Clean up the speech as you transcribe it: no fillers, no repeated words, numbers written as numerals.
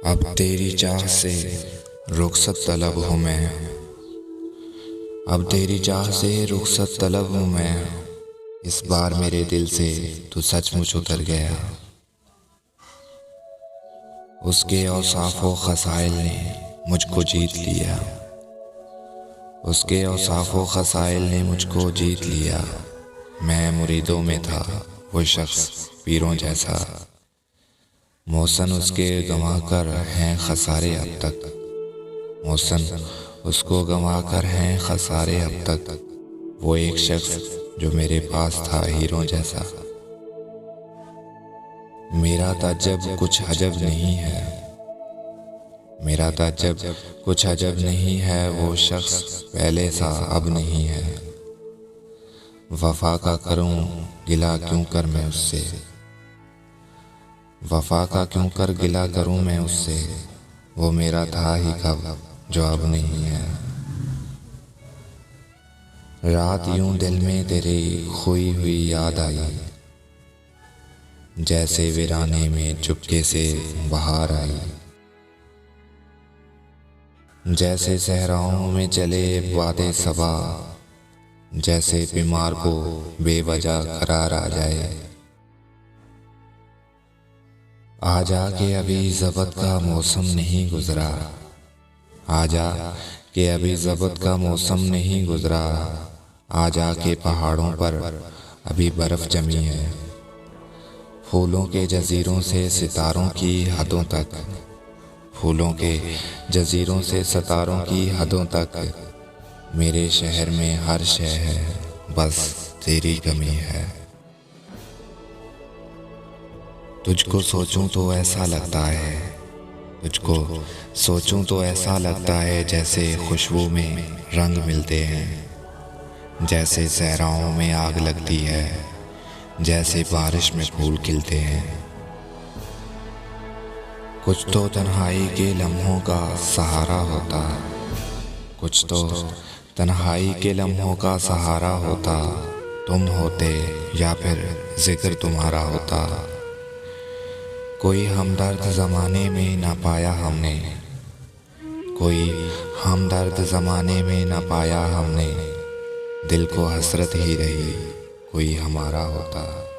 अब तेरी चाह से रुखसत तलब हूँ मैं। अब तेरी चाह से रुखसत तलब हूँ मैं। इस बार मेरे दिल से तू सचमुच उतर गया। उसके औसाफ़ो खसाइल ने मुझको जीत लिया। उसके औसाफ़ो खसाइल ने मुझको जीत लिया। मैं मुरीदों में था वो शख्स पीरों जैसा। मौसन उसके गंवा कर हैं खसारे अब तक। मौसन उसको गंवा कर हैं खसारे अब तक। वो एक शख्स जो मेरे पास था हीरों जैसा। मेरा ताज्जुब कुछ अजब नहीं है। मेरा ताज्जुब कुछ अजब नहीं है। वो शख्स पहले सा अब नहीं है। वफा का करूं गिला क्यों कर मैं उससे। वफा का क्यों कर गिला करूं मैं उससे। वो मेरा था ही कब जो अब नहीं है। रात यूं दिल में तेरी खोई हुई याद आई। जैसे वीराने में चुपके से बहार आई। जैसे सहराओं में चले वादे सबा। जैसे बीमार को बेवजह करार आ जाए। आजा के अभी ज़बत का मौसम नहीं गुजरा। आजा के अभी ज़बत का मौसम नहीं गुजरा। आजा के पहाड़ों पर अभी बर्फ़ जमी है। फूलों के जज़ीरों से सितारों की हदों तक। फूलों के जज़ीरों से सितारों की हदों तक। मेरे शहर में हर शय है बस तेरी कमी है। तुझको सोचूं तो ऐसा लगता है। तुझको सोचूं तो ऐसा लगता है जैसे खुशबू में रंग मिलते हैं। जैसे सहराओं में आग लगती है। जैसे बारिश में फूल खिलते हैं। कुछ तो तन्हाई के लम्हों का सहारा होता। कुछ तो तन्हाई के लम्हों का सहारा होता। तुम होते या फिर जिक्र तुम्हारा होता। कोई हमदर्द ज़माने में ना पाया हमने। कोई हमदर्द ज़माने में ना पाया हमने। दिल को हसरत ही रही कोई हमारा होता।